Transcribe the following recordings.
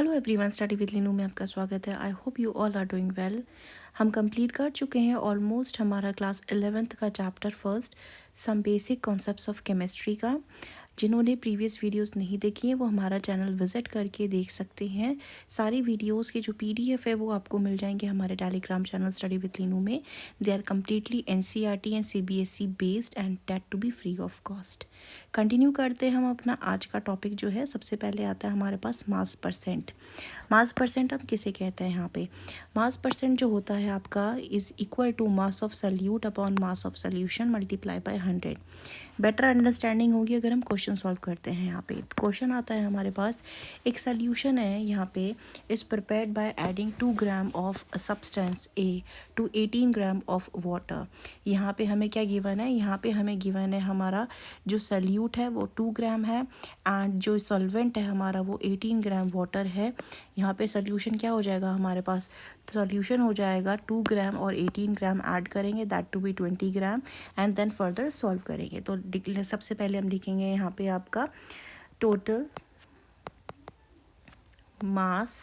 Hello everyone, study with Leenu में आपका स्वागत है। I hope you all are doing well. हम कंप्लीट कर चुके हैं ऑलमोस्ट हमारा क्लास 11th का chapter first, some basic concepts of chemistry का। जिन्होंने प्रीवियस वीडियोस नहीं देखी हैं वो हमारा चैनल विजिट करके देख सकते हैं। सारी वीडियोस के जो पीडीएफ है वो आपको मिल जाएंगे हमारे Telegram channel study with Leenu में। They are completely NCERT and CBSE based and that to be free of cost. Continue करते हैं हम अपना आज का टॉपिक जो है। सबसे पहले आता है हमारे पास मास परसेंट। मास परसेंट हम किसे कहते हैं यहाँ पे? मास परसेंट जो होता है आपका is equal to mass of solute upon mass of solution multiply by 100। Better understanding होगी अगर हम क्वेश्चन सॉल्व करते हैं। यहाँ पे क्वेश्चन आता है हमारे पास, एक सोल्यूशन है यहाँ पे, is prepared by adding 2 gram of substance A to 18 gram of water. यहाँ पे हमें क्या गिवन है? यहाँ पे हमें गिवन है हमारा जो सल्यूट है वो 2 ग्राम है एंड जो सॉल्वेंट है हमारा वो 18 ग्राम वाटर है। यहाँ पे सोल्यूशन क्या हो जाएगा हमारे पास? सॉल्यूशन हो जाएगा 2 ग्राम और 18 ग्राम ऐड करेंगे, that to be 20 gram, and then further solve करेंगे। तो सबसे पहले हम लिखेंगे यहाँ पे आपका टोटल मास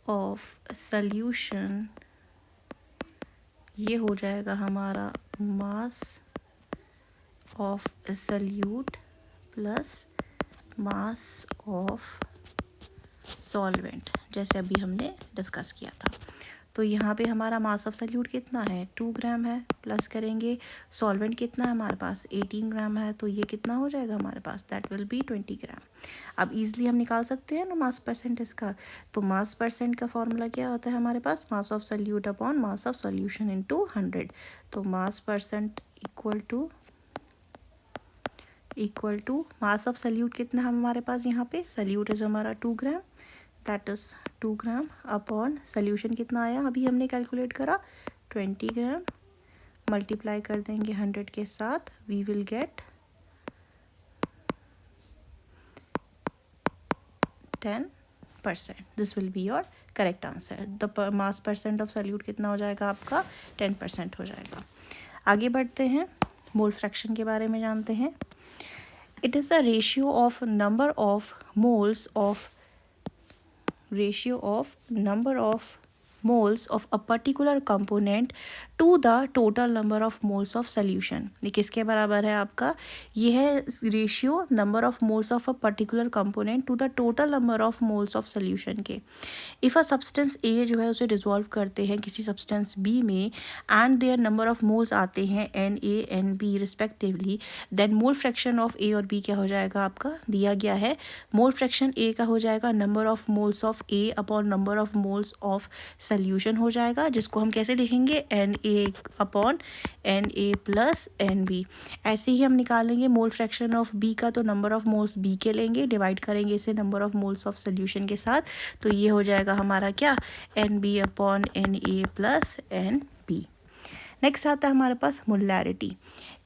ऑफ सॉल्यूशन, ये हो जाएगा हमारा मास of salute plus mass of solvent, जैसे अभी हमने डिस्कस किया था। तो यहाँ पे हमारा मास ऑफ सल्यूट कितना है? 2 ग्राम है, प्लस करेंगे सॉल्वेंट कितना है हमारे पास? 18 ग्राम है, तो ये कितना हो जाएगा हमारे पास? दैट विल बी 20 ग्राम। अब ईजिली हम निकाल सकते हैं ना मास परसेंट इसका। तो मास परसेंट का फॉर्मूला क्या होता है हमारे पास? Mass of solute upon mass of solution into 100। तो mass percent equal to mass of solute कितना है हमारे पास? यहाँ पे सल्यूट इज हमारा 2 gram, that is 2 gram upon solution कितना आया अभी हमने कैलकुलेट करा? 20 ग्राम। मल्टीप्लाई कर देंगे 100 के साथ, we will get 10%। This will be your correct answer. The mass percent of solute कितना हो जाएगा आपका? 10% हो जाएगा। आगे बढ़ते हैं, मोल फ्रैक्शन के बारे में जानते हैं। It is the ratio of number of moles of a particular component to the total number of moles of solution। ये किसके बराबर है आपका? ये है ratio number of moles of a particular component to the total number of moles of solution के। If a substance A जो है उसे डिसॉल्व करते हैं किसी सब्सटेंस बी में and their number of moles आते हैं Na Nb respectively, then mole fraction of A और बी क्या हो जाएगा आपका? दिया गया है मोल फ्रैक्शन ए का हो जाएगा number of moles of A upon number of moles of solution हो जाएगा, जिसको हम कैसे लिखेंगे? Na upon Na plus Nb। ऐसे ही हम निकालेंगे मोल फ्रैक्शन ऑफ बी का, तो नंबर ऑफ मोल्स बी के लेंगे, डिवाइड करेंगे इसे number of moles of solution के साथ, तो ये हो जाएगा हमारा क्या? Nb upon Na plus Nb। Next आता है हमारे पास molarity.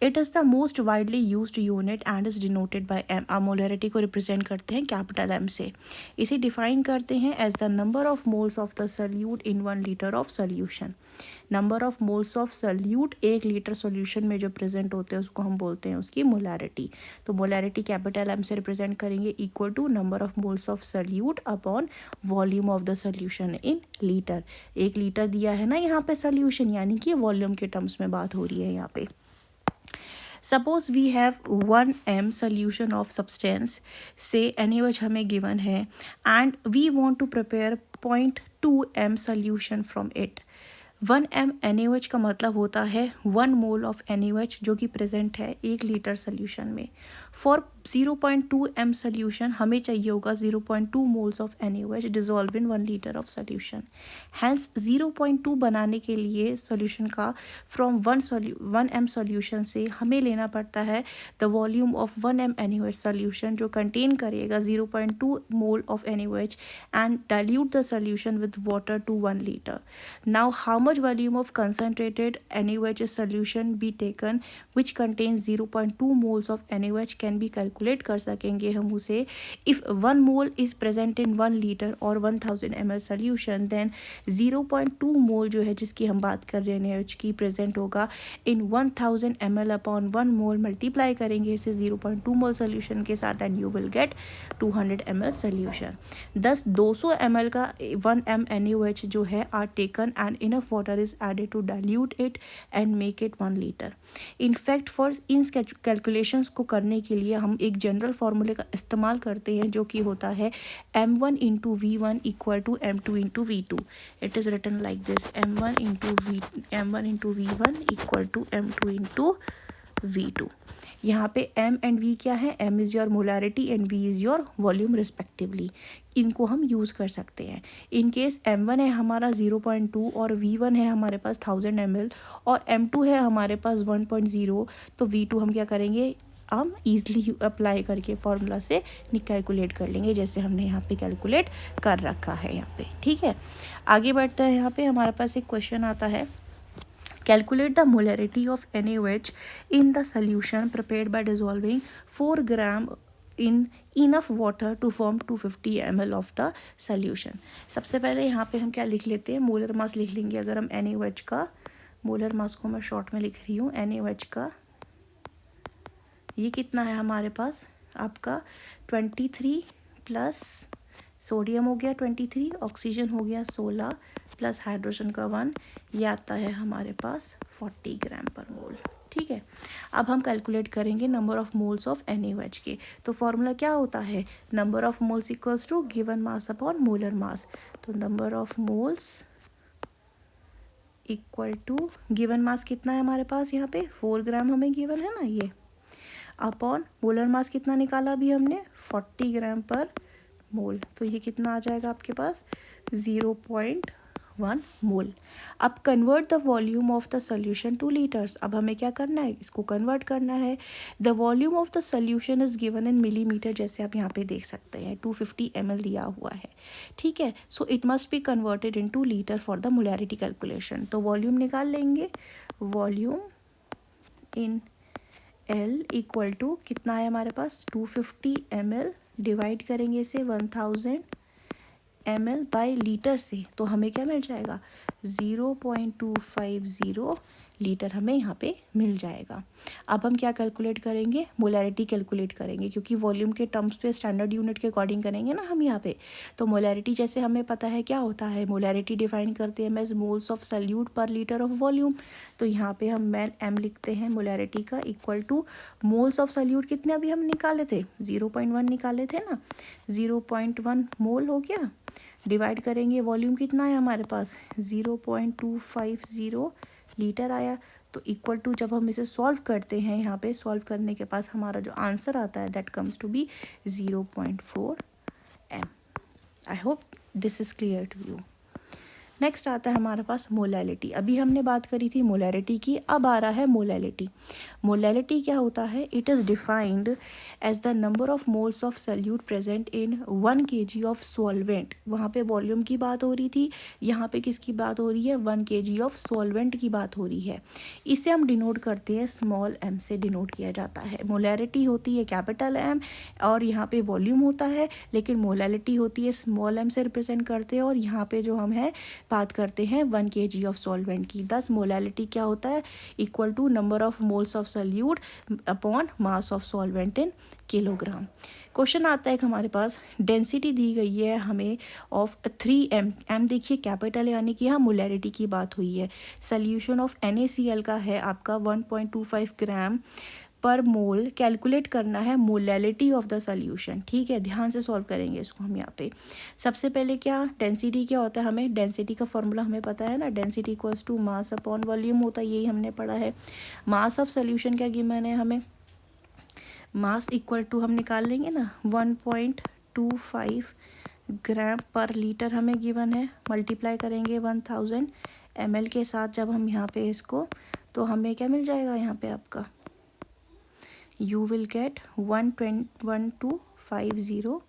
It is the most widely used unit and is denoted by M. आप मोलैरिटी को रिप्रेजेंट करते हैं कैपिटल एम से। इसे डिफाइन करते हैं as the number of moles of the solute in 1 litre of solution. Number of moles of salute 1 litre solution में जो प्रेजेंट होते हैं उसको हम बोलते हैं उसकी मोलैरिटी। तो मोलैरिटी कैपिटल एम से रिप्रेजेंट करेंगे equal to number of moles of solute upon volume of the solution in litre. 1 litre दिया है ना यहाँ पे सोल्यूशन, यानी कि वॉल्यूम के टर्म्स में बात हो रही है यहाँ पे। Suppose we have 1 m solution of substance, say NaOH हमें given है and we want to prepare 0.2 m solution from it। 1 m NaOH का मतलब होता है 1 मोल ऑफ NaOH जो कि प्रेजेंट है 1 लीटर सोल्यूशन में। फॉर 0.2 m सोल्यूशन हमें चाहिए होगा 0.2 moles of NaOH dissolve in 1 litre of solution. Hence 0.2 बनाने के लिए सोल्यूशन का फ्रॉम 1 m सोल्यूशन से हमें लेना पड़ता है the volume of 1 m NaOH solution जो कंटेन करेगा 0.2 mole of NaOH and dilute the solution with water to 1 litre. Now how much volume of concentrated NaOH solution be taken which contains 0.2 moles of NaOH can be calculate कर सकेंगे हम उसे। If 1 mole is present in 1 litre और 1000 ml solution, then 0.2 मोल जो है जिसकी हम बात कर रहे हैं NaOH की प्रेजेंट होगा in 1000 ml upon 1 mole, multiply करेंगे इसे 0.2 मोल सोल्यूशन के साथ and you will get 200 ml solution. 200 ml का 1 m NaOH जो है are taken and enough water is added to dilute it and make it 1 litre. In fact for इन calculations को करने के लिए हम एक जनरल फार्मूले का इस्तेमाल करते हैं जो कि होता है m1 into v1 equal to m2 into v2। It is written like this, m1 into v1 equal to m2 into v2। यहाँ पे m एंड v क्या है, m is your molarity and v is your volume respectively. इनको हम use कर सकते हैं। In case m1 है हमारा 0.2 और v1 है हमारे पास 1000 ml और m2 है हमारे पास 1.0, तो v2 हम क्या करेंगे, हम ईज़िली अप्लाई करके फॉर्मूला से कैलकुलेट कर लेंगे जैसे हमने यहाँ पे कैलकुलेट कर रखा है यहाँ पे। ठीक है, आगे बढ़ते हैं। यहाँ पे हमारे पास एक क्वेश्चन आता है, calculate the molarity of NaOH in the solution prepared by dissolving 4 gram in enough water to form 250 ml of the solution। सबसे पहले यहाँ पे हम क्या लिख लेते हैं, मोलर मास लिख लेंगे। अगर हम NaOH का मोलर मास को मैं शॉर्ट में लिख रही हूँ, NaOH का ये कितना है हमारे पास आपका 23 प्लस सोडियम हो गया 23, ऑक्सीजन हो गया 16 प्लस हाइड्रोजन का 1, ये आता है हमारे पास 40 ग्राम पर मोल। ठीक है, अब हम कैलकुलेट करेंगे number of moles of NaOH के। तो फॉर्मूला क्या होता है, number of moles equals to given mass upon molar mass. तो number of moles equal to given mass कितना है हमारे पास यहाँ पे 4 ग्राम हमें गिवन है ना ये, अपॉन मोलर मास कितना निकाला अभी हमने 40 ग्राम पर मोल। तो ये कितना आ जाएगा आपके पास 0.1 मोल। अब convert the volume of the solution two litres. अब हमें क्या करना है, इसको कन्वर्ट करना है। The volume of the solution is given in millimetre, जैसे आप यहाँ पे देख सकते हैं 250 ml दिया हुआ है। ठीक है, so it must be converted into litre for the molarity calculation. तो वॉल्यूम निकाल लेंगे, volume in L equal to कितना है हमारे पास 250 ml, डिवाइड करेंगे इसे 1000 ml बाय लीटर से, तो हमें क्या मिल जाएगा 0.250 लीटर हमें यहाँ पे मिल जाएगा। अब हम क्या कैलकुलेट करेंगे, मोलैरिटी कैलकुलेट करेंगे, क्योंकि वॉल्यूम के टर्म्स पे स्टैंडर्ड यूनिट के अकॉर्डिंग करेंगे ना हम यहाँ पे। तो मोलैरिटी जैसे हमें पता है क्या होता है, मोलैरिटी डिफाइन करते हैं एज मोल्स ऑफ सल्यूट पर लीटर ऑफ वॉल्यूम। तो यहाँ पे हम m लिखते हैं मोलैरिटी का equal two moles of salute कितने अभी हम निकाले थे 0.1 निकाले थे ना, 0.1 मोल हो गया, डिवाइड करेंगे वॉल्यूम कितना है हमारे पास 0.250 लीटर आया। तो इक्वल टू जब हम इसे सॉल्व करते हैं, यहाँ पे सॉल्व करने के पास हमारा जो आंसर आता है that comes to be 0.4 m। I hope this is clear to you. Next आता है हमारे पास मोलैलिटी। अभी हमने बात करी थी मोलैरिटी की, अब आ रहा है मोलैलिटी। मोलैलिटी क्या होता है, it is defined as the number of moles of solute present in 1 kg of solvent. वहाँ पे वॉल्यूम की बात हो रही थी, यहाँ पे किसकी बात हो रही है 1 kg ऑफ सॉल्वेंट की बात हो रही है। इसे हम डिनोट करते हैं स्मॉल m से डिनोट किया जाता है। मोलैरिटी होती है कैपिटल M और यहाँ पे वॉल्यूम होता है, लेकिन मोलैलिटी होती है स्मॉल m से रिप्रेजेंट करते हैं। और यहाँ पे जो हम है बात करते हैं 1 kg ऑफ सॉल्वेंट की। दस मोलैलिटी क्या होता है, equal to number of moles of solute upon mass of solvent in kilogram. Question आता है हमारे पास, डेंसिटी दी गई है हमें ऑफ 3m। m देखिए कैपिटल, यानी कि यहाँ मोलैरिटी की बात हुई है। सोल्यूशन ऑफ NaCl का है आपका 1.25 ग्राम पर मोल। कैलकुलेट करना है मोलैलिटी ऑफ द सोल्यूशन। ठीक है, ध्यान से सॉल्व करेंगे इसको हम यहाँ पे। सबसे पहले क्या डेंसिटी क्या होता है, हमें डेंसिटी का फॉर्मूला हमें पता है ना, density equals to mass upon volume होता है, यही हमने पढ़ा है। मास ऑफ सोल्यूशन क्या गिवन है हमें, मास इक्वल टू हम निकाल लेंगे ना 1.25 ग्राम पर लीटर हमें गिवन है, मल्टीप्लाई करेंगे 1000 ml के साथ जब हम यहाँ पे इसको, तो हमें क्या मिल जाएगा यहाँ पे आपका you will get 1250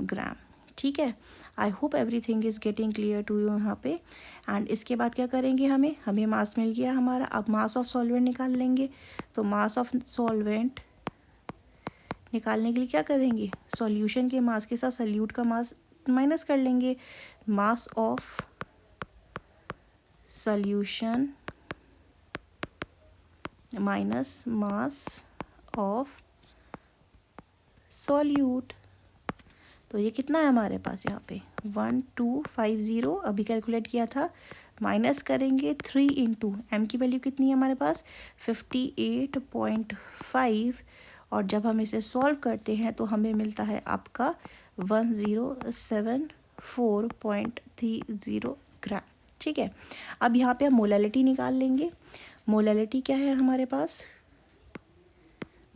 ग्राम। ठीक है, I hope everything is getting clear to you यहाँ पे। एंड इसके बाद क्या करेंगे, हमें मास मिल गया हमारा। अब मास ऑफ सॉल्वेंट निकाल लेंगे। तो मास ऑफ सॉल्वेंट निकालने के लिए क्या करेंगे, सॉल्यूशन के मास के साथ सल्यूट का मास माइनस कर लेंगे। मास of solution minus mass of solute, तो ये कितना है हमारे पास यहाँ पे 1250 अभी कैलकुलेट किया था, माइनस करेंगे 3 इंटू एम की वैल्यू कितनी है हमारे पास 58.5, और जब हम इसे सॉल्व करते हैं तो हमें मिलता है आपका 1074.30 ग्राम। ठीक है, अब यहाँ पे हम मोलैलिटी निकाल लेंगे। मोलैलिटी क्या है हमारे पास,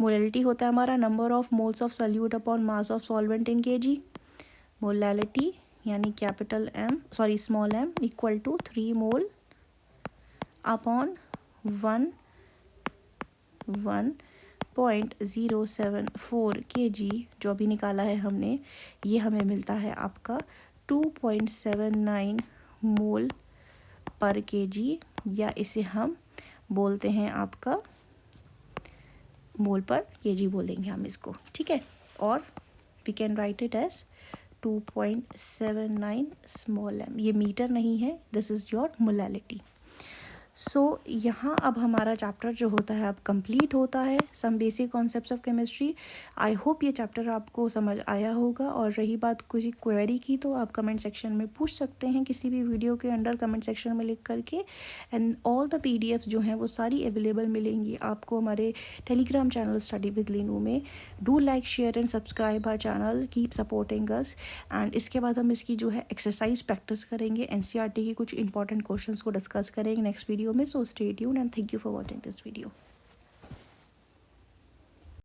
मोलैलिटी होता है हमारा number of moles of solute upon mass of solvent in KG. Molality यानी capital M sorry small M equal to 3 mole upon 1.074 kg, जो अभी निकाला है हमने, ये हमें मिलता है आपका 2.79 मोल पर केजी, या इसे हम बोलते हैं आपका मोल पर केजी बोलेंगे हम इसको। ठीक है, और we can write it as 2.79 small M, ये मीटर नहीं है, this is your molality. So यहाँ अब हमारा चैप्टर जो होता है अब कंप्लीट होता है, some basic concepts of chemistry. I hope ये चैप्टर आपको समझ आया होगा, और रही बात कोई क्वेरी की तो आप कमेंट सेक्शन में पूछ सकते हैं किसी भी वीडियो के अंडर कमेंट सेक्शन में लिख करके। एंड ऑल द PDFs जो हैं वो सारी अवेलेबल मिलेंगी आपको हमारे Telegram channel study with Leenu में। Do like share and subscribe our channel, keep supporting us. And इसके बाद हम इसकी जो है एक्सरसाइज प्रैक्टिस करेंगे, NCERT की कुछ इंपॉर्टेंट क्वेश्चंस को डिस्कस करेंगे नेक्स्ट वीडियो में। So stay tuned and thank you for watching this video.